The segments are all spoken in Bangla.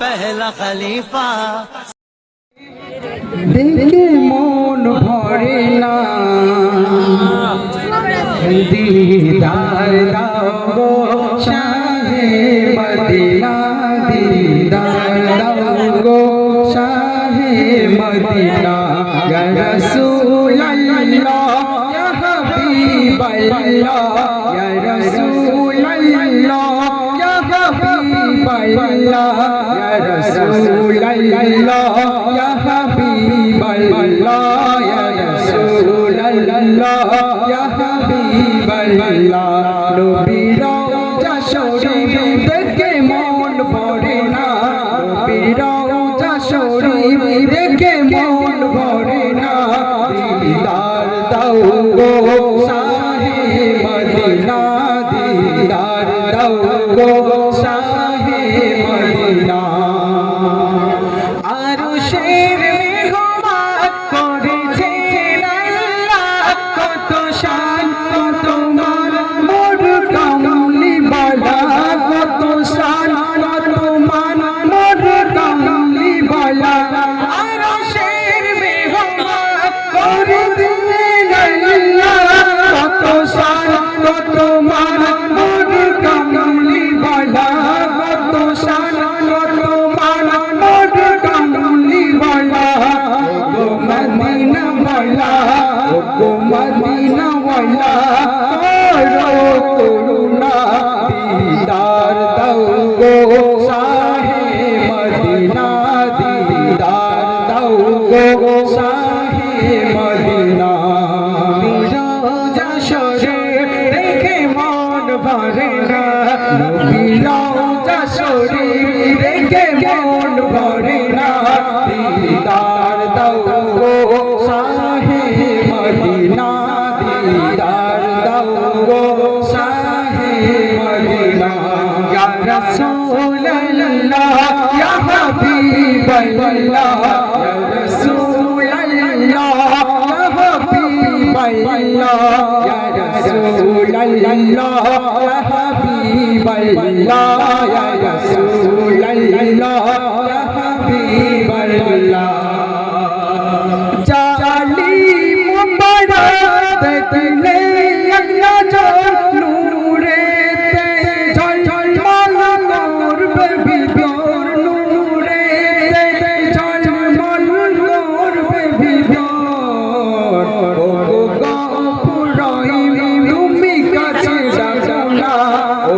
पहला खलीफा। देखे मन भरे ना दीदार दाओ गो शाहे मदीना, दीदार दाओ गो शाहे मदीना। या रसूल अल्लाह या हबीब अल्लाह, या रसूल अल्लाह या हबीब अल्लाह, या रसूल अल्लाह या हबीब अल्लाह, या रसूल अल्लाह या हबीब अल्लाह। नबीर রওজা শরীফ দেখে মন ভরে না, নবীর রওজা শরীফ দেখে মন ভরে না। দিদার দাও গো শাহে মদিনা, দিদার দাও গো শাহে মদিনা। আরশের মেহমান করেছেন আল্লাহ, কত শান কত মান মোর কামলিওয়ালা, কত শান কত মান মোর কামলিওয়ালা। আরশের মেহমান করেছেন আল্লাহ, কত শান কত মান মোর কামলিওয়ালা, কত শান কত মান মোর কামলিওয়ালা। ও মদিনা ওয়ালা, ও মদিনা ওয়ালা, করো করুণা, দিদার দাও গো শাহে মদিনা, দিদার দাও গো শাহে মদিনা। রওজা শরীফ দেখে মন ভরে না, নবীর রওজা শরীফ দেখে মন ভরে না। দিদার দাও গো শাহে মদিনা, দিদার দাও গো শাহে মদিনা। ইয়া রাসূল আল্লাহ ইয়া হাবিব আল্লাহ, ইয়া রাসূল আল্লাহ ইয়া হাবিব আল্লাহ, ইয়া রাসূল আল্লাহ ইয়া হাবিব আল্লাহ, ইয়া রাসূল আল্লাহ ইয়া হাবিব আল্লাহ। চালি মুবারক দেখলে এক নজর নূরেতে ঝলমল করবে ভিতর, নূরেতে ঝলমল করবে ভিতর। ও গফুর রহিম তুমি কাছে ডাকো না, ও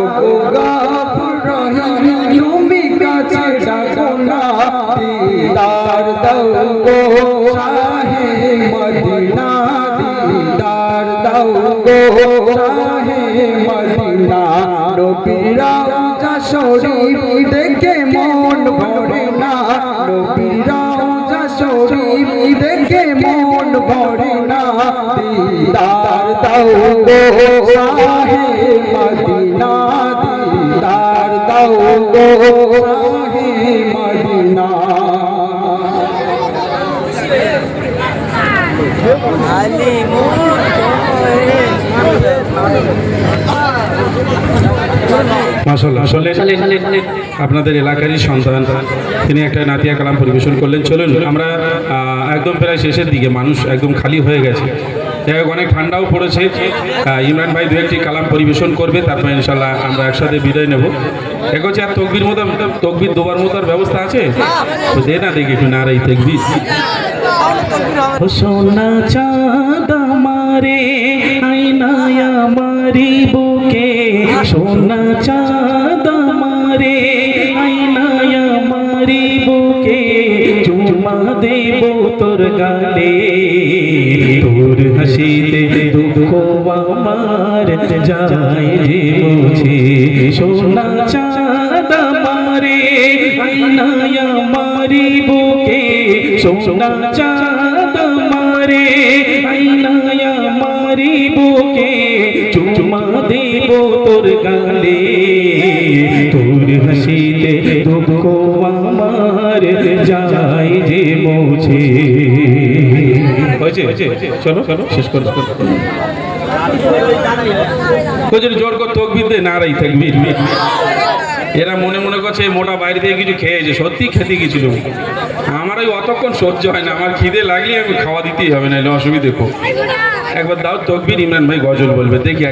গফুর রহিম তুমি কাছে ডাকো না। দিদার দাও গো শাহে মদিনা, দিদার দাও গো শাহে মদিনা। নবীর রওজা শরীফ দেখে মন ভরে না, নবীর রওজা শরীফ দেখে মন ভরে না। দিদার দাও গো শাহে মদিনা, দিদার দাও গো শাহে মদিনা। মাশাআল্লাহ, আসলে আপনাদের এলাকারই সন্তান, তিনি একটা নাতিয়া কালাম পরিবেশন করলেন। চলুন আমরা একদম প্রায় শেষের দিকে, মানুষ একদম খালি হয়ে গেছে, যাই হোক অনেক ঠান্ডাও পড়েছে। ইমরান ভাই দু একটি কালাম পরিবেশন করবে, তারপর ইনশাল্লাহ আমরা একসাথে বিদায় নেব। এক হচ্ছে আর তকবির মতো, তকবির দোবার মতো ব্যবস্থা আছে তো দে না, দেখি একটু নারাই তকবির। সোনা চাঁদ আমারে আয়নায় আমারি বুকে, সোনা চাঁদ আমারে আয়নায় আমারি বুকে, চুমা দেব তোর গালে, তোর হাসিতে দুঃখ আমার যায় যে মুছে। সোনা চাঁদ আমারে আয়নায় আমারি বুকে, সোনা চাঁদ আমারে আয়নায় আমারি বুকে, চুমা দেব তোর গালে, তোর হাসিতে দুঃখ আমার যায় যে মুছে। চলো চলো শেষ করো, জোর কর তকবীর দে, নারাই তাকবীর। এরা মনে মনে করে করছে মোটা বাইরে থেকে কিছু খেয়েছে, সত্যি খেতে গেছিল। আমার ওই অতক্ষণ সহ্য হয় না, আমার খিদে লাগলে আমি খাওয়া দিতেই হবে, নাহলে অসুবিধে খুব। একবার দাও তকবির, ইমরান ভাই গজল বলবে, দেখি।